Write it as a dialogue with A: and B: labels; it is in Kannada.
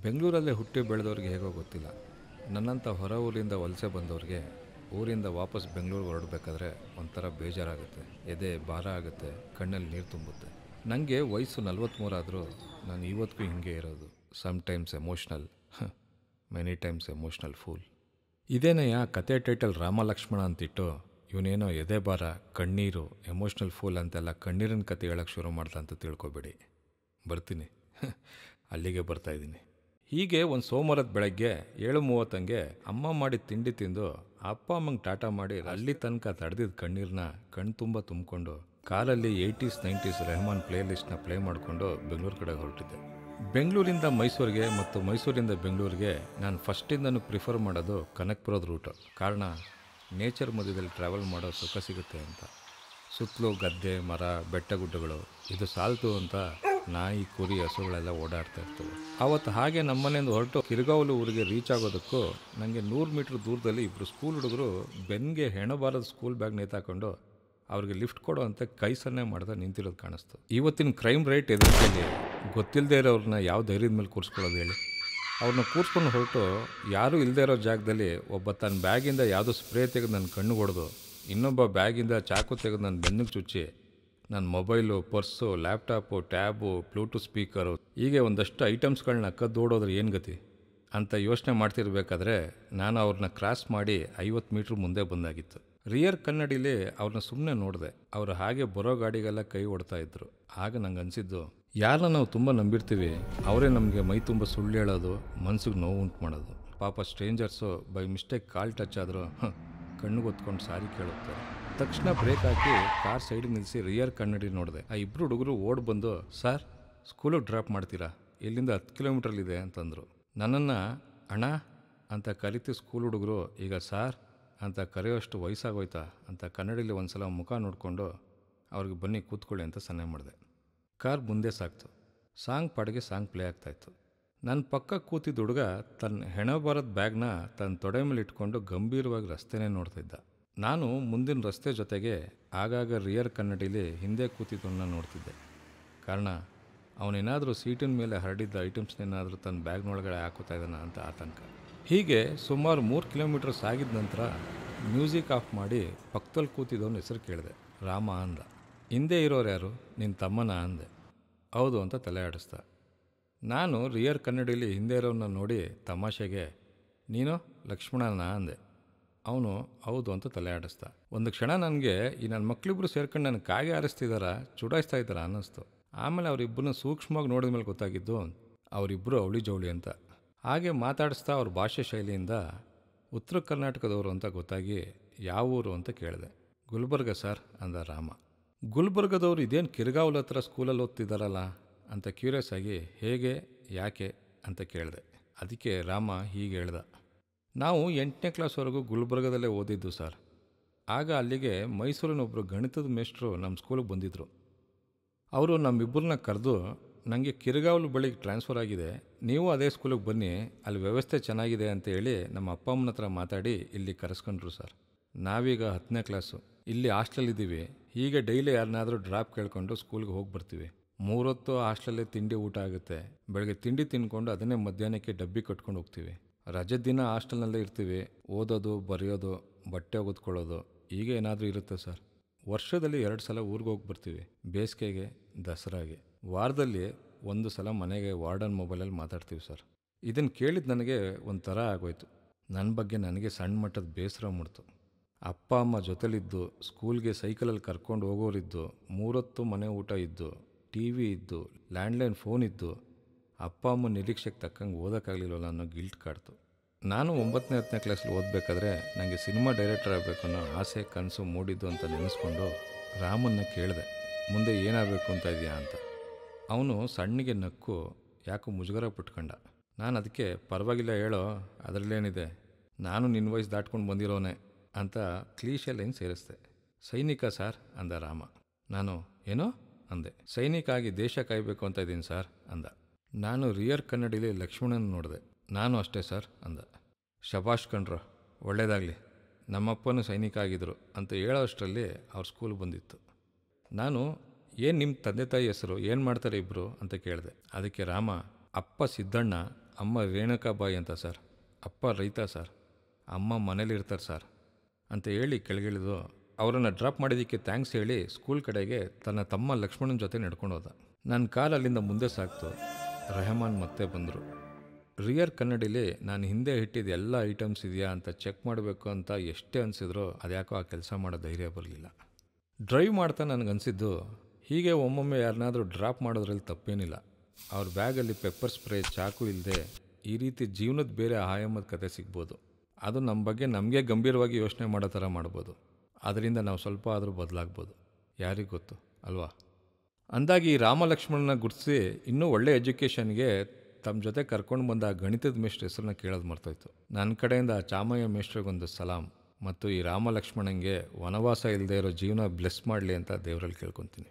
A: ಬೆಂಗಳೂರಲ್ಲೇ ಹುಟ್ಟಿ ಬೆಳೆದವ್ರಿಗೆ ಹೇಗೋ ಗೊತ್ತಿಲ್ಲ, ನನ್ನಂಥ ಹೊರ ಊರಿಂದ ವಲಸೆ ಬಂದವ್ರಿಗೆ ಊರಿಂದ ವಾಪಸ್ ಬೆಂಗಳೂರಿಗೆ ಹೊರಡಬೇಕಾದ್ರೆ ಒಂಥರ ಬೇಜಾರಾಗುತ್ತೆ, ಎದೆ ಭಾರ ಆಗುತ್ತೆ, ಕಣ್ಣಲ್ಲಿ ನೀರು ತುಂಬುತ್ತೆ. ನನಗೆ ವಯಸ್ಸು 43 ಆದರೂ ನಾನು ಇವತ್ತಿಗೂ ಹಿಂಗೆ ಇರೋದು. Sometimes emotional, many times emotional fool. ಇದೇನಯ್ಯ ಕತೆ ಟೈಟಲ್ ರಾಮ ಲಕ್ಷ್ಮಣ ಅಂತಿಟ್ಟು ಇವನೇನೋ ಎದೆ ಭಾರ, ಕಣ್ಣೀರು, ಎಮೋಷ್ನಲ್ ಫೂಲ್ ಅಂತೆಲ್ಲ ಕಣ್ಣೀರಿನ ಕತೆ ಹೇಳೋಕ್ಕೆ ಶುರು ಮಾಡ್ತಾ ಅಂತ ತಿಳ್ಕೊಬೇಡಿ. ಬರ್ತೀನಿ, ಅಲ್ಲಿಗೆ ಬರ್ತಾಯಿದ್ದೀನಿ. ಹೀಗೆ ಒಂದು ಸೋಮವಾರದ ಬೆಳಗ್ಗೆ 7:30 ಅಮ್ಮ ಮಾಡಿದ ತಿಂಡಿ ತಿಂದು ಅಪ್ಪ ಅಮ್ಮಂಗೆ ಟಾಟಾ ಮಾಡಿ ಅಲ್ಲಿ ತನಕ ತಡೆದಿದ್ದ ಕಣ್ಣೀರನ್ನ ಕಣ್ಣು ತುಂಬ ತುಂಬಿಕೊಂಡು ಕಾರಲ್ಲಿ 80s 90s Rahman play ಲಿಸ್ಟ್ನ play ಮಾಡಿಕೊಂಡು ಬೆಂಗಳೂರು ಕಡೆ ಹೊರಟಿದ್ದೆ. ಬೆಂಗಳೂರಿಂದ ಮೈಸೂರಿಗೆ ಮತ್ತು ಮೈಸೂರಿಂದ ಬೆಂಗಳೂರಿಗೆ ನಾನು ಫಸ್ಟಿಂದನೂ ಪ್ರಿಫರ್ ಮಾಡೋದು ಕನಕಪುರದ ರೂಟು. ಕಾರಣ ನೇಚರ್ ಮಧ್ಯದಲ್ಲಿ ಟ್ರಾವೆಲ್ ಮಾಡೋ ಸುಖ ಸಿಗುತ್ತೆ ಅಂತ. ಸುತ್ತಲೂ ಗದ್ದೆ, ಮರ, ಬೆಟ್ಟ ಗುಡ್ಡಗಳು, ಇದು ಸಾಲ್ತು ಅಂತ ನಾಯಿ, ಕುರಿ, ಹಸುಗಳೆಲ್ಲ ಓಡಾಡ್ತಾ ಇರ್ತವೆ. ಆವತ್ತು ಹಾಗೆ ನಮ್ಮನೆಯಿಂದ ಹೊರಟು ಕಿರ್ಗಾವಲು ಊರಿಗೆ ರೀಚ್ ಆಗೋದಕ್ಕೂ ನನಗೆ 100 ಮೀಟ್ರ್ ದೂರದಲ್ಲಿ ಇಬ್ಬರು ಸ್ಕೂಲ್ ಹುಡುಗರು ಬೆನ್ಗೆ ಹೆಣಬಾರದ ಸ್ಕೂಲ್ ಬ್ಯಾಗ್ ನೇತಾಕೊಂಡು ಅವ್ರಿಗೆ ಲಿಫ್ಟ್ ಕೊಡೋ ಅಂತ ಕೈ ಸನ್ನೆ ಮಾಡ್ದೆ ನಿಂತಿರೋದು ಕಾಣಿಸ್ತು. ಇವತ್ತಿನ ಕ್ರೈಮ್ ರೇಟ್ ಎದುರಿಸಲಿ ಗೊತ್ತಿಲ್ಲದೆ ಇರೋರನ್ನ ಯಾವ ಧೈರ್ಯದ ಮೇಲೆ ಕೂರಿಸ್ಕೊಳ್ಳೋದು ಹೇಳಿ? ಅವ್ರನ್ನ ಕೂರಿಸ್ಕೊಂಡು ಹೊರಟು ಯಾರೂ ಇಲ್ಲದೆ ಇರೋ ಜಾಗದಲ್ಲಿ ಒಬ್ಬ ತನ್ನ ಬ್ಯಾಗಿಂದ ಯಾವುದೋ ಸ್ಪ್ರೇ ತೆಗೆದು ನನ್ನ ಕಣ್ಣು ಹೊಡೆದು, ಇನ್ನೊಬ್ಬ ಬ್ಯಾಗಿಂದ ಚಾಕು ತೆಗೆದು ನನ್ನ ಬೆನ್ನಿಗೆ ಚುಚ್ಚಿ ನನ್ನ mobile, purse, laptop, tab, Bluetooth speaker ಹೀಗೆ ಒಂದಷ್ಟು ಐಟಮ್ಸ್ಗಳನ್ನ ಕದ್ದೋಡೋದ್ರೆ ಏನು ಗತಿ ಅಂತ ಯೋಚನೆ ಮಾಡ್ತಿರ್ಬೇಕಾದ್ರೆ ನಾನು ಅವ್ರನ್ನ ಕ್ರಾಸ್ ಮಾಡಿ 50 ಮೀಟ್ರ್ ಮುಂದೆ ಬಂದಾಗಿತ್ತು. ರಿಯರ್ ಕನ್ನಡಿಲಿ ಅವ್ರನ್ನ ಸುಮ್ಮನೆ ನೋಡಿದೆ. ಅವರು ಹಾಗೆ ಬರೋ ಗಾಡಿಗೆಲ್ಲ ಕೈ ಹೊಡ್ತಾ ಇದ್ರು. ಆಗ ನಂಗೆ ಅನಿಸಿದ್ದು, ಯಾರನ್ನ ನಾವು ತುಂಬ ನಂಬಿರ್ತೀವಿ ಅವರೇ ನಮಗೆ ಮೈ ತುಂಬ ಸುಳ್ಳು ಹೇಳೋದು, ಮನ್ಸಿಗೆ ನೋವು ಉಂಟು ಮಾಡೋದು. ಪಾಪ ಸ್ಟ್ರೇಂಜರ್ಸು ಬೈ ಮಿಸ್ಟೇಕ್ ಕಾಲ್ ಟಚ್ ಆದರೂ ಕಣ್ಣಿಗೆ ಹೊತ್ಕೊಂಡು ಸಾರಿ ಕೇಳುತ್ತಾರೆ. ತಕ್ಷಣ ಬ್ರೇಕ್ ಹಾಕಿ ಕಾರ್ ಸೈಡಿಗೆ ನಿಲ್ಲಿಸಿ ರಿಯರ್ ಕನ್ನಡಿ ನೋಡಿದೆ. ಆ ಇಬ್ಬರು ಹುಡುಗರು ಓಡ್ ಬಂದು, ಸರ್ ಸ್ಕೂಲಿಗೆ ಡ್ರಾಪ್ ಮಾಡ್ತೀರಾ? ಇಲ್ಲಿಂದ 10 ಕಿಲೋಮೀಟ್ರಲ್ಲಿದೆ ಅಂತಂದರು. ನನ್ನನ್ನು ಅಣ್ಣ ಅಂತ ಕರಿತಿ ಸ್ಕೂಲ್ ಹುಡುಗರು ಈಗ ಸಾರ್ ಅಂತ ಕರೆಯೋಷ್ಟು ವಯಸ್ಸಾಗೋಯ್ತಾ ಅಂತ ಕನ್ನಡಿಲಿ ಒಂದು ಸಲ ಮುಖ ನೋಡಿಕೊಂಡು ಅವ್ರಿಗೆ ಬನ್ನಿ ಕೂತ್ಕೊಳ್ಳಿ ಅಂತ ಸನ್ನೆ ಮಾಡಿದೆ. ಕಾರ್ ಮುಂದೆ ಸಾಕ್ತು. ಸಾಂಗ್ ಪಾಡಿಗೆ ಸಾಂಗ್ ಪ್ಲೇ ಆಗ್ತಾಯಿತ್ತು. ನನ್ನ ಪಕ್ಕ ಕೂತಿದ್ದ ಹುಡುಗ ತನ್ನ ಹೆಣಬಾರದ ಬ್ಯಾಗ್ನ ತನ್ನ ತೊಡೆ ಮೇಲೆ ಇಟ್ಕೊಂಡು ಗಂಭೀರವಾಗಿ ರಸ್ತೆನೇ ನೋಡ್ತಿದ್ದ. ನಾನು ಮುಂದಿನ ರಸ್ತೆ ಜೊತೆಗೆ ಆಗಾಗ ರಿಯರ್ ಕನ್ನಡಿಲಿ ಹಿಂದೆ ಕೂತಿದ್ದನ್ನ ನೋಡ್ತಿದ್ದೆ. ಕಾರಣ ಅವನೇನಾದರೂ ಸೀಟಿನ ಮೇಲೆ ಹರಡಿದ್ದ ಐಟಮ್ಸ್ನೇನಾದರೂ ತನ್ನ ಬ್ಯಾಗ್ನೊಳಗಡೆ ಹಾಕೋತಾ ಇದ್ದಾನ ಅಂತ ಆತಂಕ. ಹೀಗೆ ಸುಮಾರು 3 ಕಿಲೋಮೀಟ್ರ್ ಸಾಗಿದ ನಂತರ ಮ್ಯೂಸಿಕ್ ಆಫ್ ಮಾಡಿ ಪಕ್ಕದಲ್ಲಿ ಕೂತಿದ್ದವನ ಹೆಸರು ಕೇಳಿದೆ. ರಾಮ ಅಂದ. ಹಿಂದೆ ಇರೋರು ಯಾರು? ನಿನ್ನ ತಮ್ಮನ ಅಂದೆ. ಹೌದು ಅಂತ ತಲೆ ಆಡಿಸ್ದ. ನಾನು ರಿಯರ್ ಕನ್ನಡಿಲಿ ಹಿಂದೆ ಇರೋನ್ನ ನೋಡಿ ತಮಾಷೆಗೆ, ನೀನು ಲಕ್ಷ್ಮಣನ ಅಂದೆ. ಅವನು ಹೌದು ಅಂತ ತಲೆ ಆಡಿಸ್ದ. ಒಂದು ಕ್ಷಣ ನನಗೆ ಈ ನನ್ನ ಮಕ್ಕಳಿಬ್ರು ಸೇರ್ಕೊಂಡು ನನಗೆ ಕಾಗೆ ಆರಿಸ್ತಿದ್ದಾರ, ಚುಡಾಯಿಸ್ತಾ ಇದ್ದಾರ ಅನ್ನಿಸ್ತು. ಆಮೇಲೆ ಅವರಿಬ್ಬರನ್ನ ಸೂಕ್ಷ್ಮವಾಗಿ ನೋಡಿದ ಮೇಲೆ ಗೊತ್ತಾಗಿದ್ದು ಅವರಿಬ್ಬರು ಅವಳಿ ಜವಳಿ ಅಂತ. ಹಾಗೆ ಮಾತಾಡಿಸ್ತಾ ಅವ್ರ ಭಾಷೆ ಶೈಲಿಯಿಂದ ಉತ್ತರ ಕರ್ನಾಟಕದವರು ಅಂತ ಗೊತ್ತಾಗಿ ಯಾವ ಊರು ಅಂತ ಕೇಳಿದೆ. ಗುಲ್ಬರ್ಗ ಸರ್ ಅಂದ ರಾಮ. ಗುಲ್ಬರ್ಗದವ್ರು ಇದೇನು ಕಿರ್ಗಾವಲ್ ಹತ್ರ ಸ್ಕೂಲಲ್ಲಿ ಓದ್ತಿದ್ದಾರಲ್ಲ ಅಂತ ಕ್ಯೂರಿಯಸ್ ಆಗಿ ಹೇಗೆ, ಯಾಕೆ ಅಂತ ಕೇಳಿದೆ. ಅದಕ್ಕೆ ರಾಮ ಹೀಗೆ ಹೇಳ್ದ, ನಾವು 8ನೇ ಕ್ಲಾಸ್ವರೆಗೂ ಗುಲ್ಬರ್ಗದಲ್ಲೇ ಓದಿದ್ದು ಸರ್. ಆಗ ಅಲ್ಲಿಗೆ ಮೈಸೂರಿನೊಬ್ಬರು ಗಣಿತದ ಮೇಷ್ಟ್ರು ನಮ್ಮ ಸ್ಕೂಲಿಗೆ ಬಂದಿದ್ದರು. ಅವರು ನಮ್ಮಿಬ್ಬರನ್ನ ಕರೆದು, ನನಗೆ ಕಿರ್ಗಾವಲು ಬಳಿಗೆ ಟ್ರಾನ್ಸ್ಫರ್ ಆಗಿದೆ, ನೀವು ಅದೇ ಸ್ಕೂಲಿಗೆ ಬನ್ನಿ, ಅಲ್ಲಿ ವ್ಯವಸ್ಥೆ ಚೆನ್ನಾಗಿದೆ ಅಂತ ಹೇಳಿ ನಮ್ಮ ಅಪ್ಪ ಅಮ್ಮನ ಹತ್ರ ಮಾತಾಡಿ ಇಲ್ಲಿ ಕರೆಸ್ಕೊಂಡ್ರು ಸರ್. ನಾವೀಗ 10ನೇ ಕ್ಲಾಸು, ಇಲ್ಲಿ ಹಾಸ್ಟೆಲಿದ್ದೀವಿ. ಹೀಗೆ ಡೈಲಿ ಯಾರನ್ನಾದರೂ ಡ್ರಾಪ್ ಕೇಳ್ಕೊಂಡು ಸ್ಕೂಲ್ಗೆ ಹೋಗಿ ಬರ್ತೀವಿ. 3 ಹೊತ್ತು ಹಾಸ್ಟೆಲಲ್ಲೇ ತಿಂಡಿ ಊಟ ಆಗುತ್ತೆ. ಬೆಳಗ್ಗೆ ತಿಂಡಿ ತಿಂದ್ಕೊಂಡು ಅದನ್ನೇ ಮಧ್ಯಾಹ್ನಕ್ಕೆ ಡಬ್ಬಿ ಕಟ್ಕೊಂಡು ಹೋಗ್ತೀವಿ. ರಜೆ ದಿನ ಹಾಸ್ಟೆಲ್ನಲ್ಲೇ ಇರ್ತೀವಿ. ಓದೋದು, ಬರೆಯೋದು, ಬಟ್ಟೆ ಒಗೆದ್ಕೊಳ್ಳೋದು ಹೀಗೆ ಏನಾದರೂ ಇರುತ್ತೆ ಸರ್. ವರ್ಷದಲ್ಲಿ 2 ಸಲ ಊರಿಗೆ ಹೋಗಿ ಬರ್ತೀವಿ, ಬೇಸಿಗೆಗೆ, ದಸರಾಗೆ. ವಾರದಲ್ಲಿ 1 ಸಲ ಮನೆಗೆ ವಾರ್ಡನ್ ಮೊಬೈಲಲ್ಲಿ ಮಾತಾಡ್ತೀವಿ ಸರ್. ಇದನ್ನು ಕೇಳಿದ ನನಗೆ ಒಂಥರ ಆಗೋಯ್ತು. ನನ್ನ ಬಗ್ಗೆ ನನಗೆ ಸಣ್ಣ ಮಟ್ಟದ ಬೇಸರ ಮೂಡ್ತು. ಅಪ್ಪ ಅಮ್ಮ ಜೊತೆಲಿದ್ದು, ಸ್ಕೂಲ್ಗೆ ಸೈಕಲಲ್ಲಿ ಕರ್ಕೊಂಡು ಹೋಗೋರಿದ್ದು, 3 ಹೊತ್ತು ಮನೆ ಊಟ ಇದ್ದು, TV ಇದ್ದು, ಲ್ಯಾಂಡ್ಲೈನ್ ಫೋನ್ ಇದ್ದು, ಅಪ್ಪ ಅಮ್ಮ ನಿರೀಕ್ಷೆಗೆ ತಕ್ಕಂಗೆ ಓದೋಕ್ಕಾಗಲಿಲ್ಲವಲ್ಲ ಅನ್ನೋ ಗಿಲ್ಟ್ ಕಾಡ್ತು. ನಾನು 9ನೇ 10ನೇ ಕ್ಲಾಸಲ್ಲಿ ಓದಬೇಕಾದ್ರೆ ನನಗೆ ಸಿನಿಮಾ ಡೈರೆಕ್ಟರ್ ಆಗಬೇಕು ಅನ್ನೋ ಆಸೆ, ಕನಸು ಮೂಡಿದ್ದು ಅಂತ ನೆನೆಸ್ಕೊಂಡು ರಾಮನ್ನ ಕೇಳಿದೆ, ಮುಂದೆ ಏನಾಗಬೇಕು ಅಂತ ಇದೆಯಾ ಅಂತ. ಅವನು ಸಣ್ಣಗೆ ನಕ್ಕು ಯಾಕೋ ಮುಜುಗರ ಪಟ್ಕೊಂಡ. ನಾನು ಅದಕ್ಕೆ ಪರವಾಗಿಲ್ಲ ಹೇಳೋ, ಅದರಲ್ಲೇನಿದೆ, ನಾನು ನಿನ್ನ ವಯಸ್ಸು ದಾಟ್ಕೊಂಡು ಬಂದಿರೋನೆ ಅಂತ ಕ್ಲೀಶೆ ಲೈನ್ ಸೇರಿಸ್ದೆ. ಸೈನಿಕ ಸರ್ ಅಂದ ರಾಮ. ನಾನು ಏನೋ ಅಂದೆ. ಸೈನಿಕ ಆಗಿ ದೇಶ ಕಾಯಬೇಕು ಅಂತ ಇದ್ದೀನಿ ಸರ್ ಅಂದ. ನಾನು ರಿಯರ್ ಕನ್ನಡಿಲಿ ಲಕ್ಷ್ಮಣನ ನೋಡಿದೆ. ನಾನು ಅಷ್ಟೇ ಸರ್ ಅಂದ. ಶಬಾಷ್ ಕಣ್ರೋ, ಒಳ್ಳೆಯದಾಗಲಿ, ನಮ್ಮಪ್ಪನೂ ಸೈನಿಕ ಆಗಿದ್ರು ಅಂತ ಹೇಳೋ ಅಷ್ಟರಲ್ಲಿ ಅವ್ರ ಸ್ಕೂಲ್ ಬಂದಿತ್ತು. ನಾನು ಏನು ನಿಮ್ಮ ತಂದೆ ತಾಯಿ ಹೆಸರು, ಏನು ಮಾಡ್ತಾರೆ ಇಬ್ಬರು ಅಂತ ಕೇಳಿದೆ. ಅದಕ್ಕೆ ರಾಮ, ಅಪ್ಪ ಸಿದ್ದಣ್ಣ, ಅಮ್ಮ ರೇಣುಕಾಬಾಯಿ ಅಂತ ಸರ್, ಅಪ್ಪ ರೈತ ಸರ್, ಅಮ್ಮ ಮನೇಲಿರ್ತಾರೆ ಸರ್ ಅಂತ ಹೇಳಿ ಕೆಳಗಿಳಿದು ಅವರನ್ನು ಡ್ರಾಪ್ ಮಾಡಿದ್ದಕ್ಕೆ ಥ್ಯಾಂಕ್ಸ್ ಹೇಳಿ ಸ್ಕೂಲ್ ಕಡೆಗೆ ತನ್ನ ತಮ್ಮ ಲಕ್ಷ್ಮಣನ ಜೊತೆ ನಡ್ಕೊಂಡು ಹೋದ. ನನ್ನ ಕಾರ್ ಅಲ್ಲಿಂದ ಮುಂದೆ ಸಾಕ್ತು. ರೆಹಮಾನ್ ಮತ್ತೆ ಬಂದರು. ರಿಯರ್ ಕನ್ನಡಿಲಿ ನಾನು ಹಿಂದೆ ಇಟ್ಟಿದ್ದು ಎಲ್ಲ ಐಟಮ್ಸ್ ಇದೆಯಾ ಅಂತ ಚೆಕ್ ಮಾಡಬೇಕು ಅಂತ ಎಷ್ಟೇ ಅನಿಸಿದ್ರೋ ಅದ್ಯಾಕೋ ಆ ಕೆಲಸ ಮಾಡೋ ಧೈರ್ಯ ಬರಲಿಲ್ಲ. ಡ್ರೈವ್ ಮಾಡ್ತಾ ನನಗನ್ಸಿದ್ದು, ಹೀಗೆ ಒಮ್ಮೊಮ್ಮೆ ಯಾರನ್ನಾದರೂ ಡ್ರಾಪ್ ಮಾಡೋದ್ರಲ್ಲಿ ತಪ್ಪೇನಿಲ್ಲ. ಅವ್ರ ಬ್ಯಾಗಲ್ಲಿ ಪೆಪ್ಪರ್ ಸ್ಪ್ರೇ, ಚಾಕು ಇಲ್ಲದೆ ಈ ರೀತಿ ಜೀವನದ ಬೇರೆ ಆಯಾಮದ ಕತೆ ಸಿಗ್ಬೋದು. ಅದು ನಮ್ಮ ಬಗ್ಗೆ ನಮಗೆ ಗಂಭೀರವಾಗಿ ಯೋಚನೆ ಮಾಡೋ ಥರ ಮಾಡ್ಬೋದು. ಅದರಿಂದ ನಾವು ಸ್ವಲ್ಪ ಆದರೂ ಬದಲಾಗ್ಬೋದು, ಯಾರಿಗೆ ಗೊತ್ತು ಅಲ್ವಾ? ಅಂದಾಗಿ ಈ ರಾಮ ಲಕ್ಷ್ಮಣನ ಗುರುತಿಸಿ ಇನ್ನೂ ಒಳ್ಳೆ ಎಜುಕೇಷನ್ಗೆ ತಮ್ಮ ಜೊತೆ ಕರ್ಕೊಂಡು ಬಂದ ಆ ಗಣಿತದ ಮೇಷ್ಟ್ರ ಹೆಸರನ್ನ ಕೇಳೋದು ಮರ್ತೋಯ್ತು. ನನ್ನ ಕಡೆಯಿಂದ ಆ ಚಾಮಯ್ಯ ಮೇಷ್ಟ್ರಿಗೊಂದು ಸಲಾಮ್, ಮತ್ತು ಈ ರಾಮ ಲಕ್ಷ್ಮಣಂಗೆ ವನವಾಸ ಇಲ್ಲದೆ ಇರೋ ಜೀವನ ಬ್ಲೆಸ್ ಮಾಡಲಿ ಅಂತ ದೇವರಲ್ಲಿ ಕೇಳ್ಕೊತೀನಿ.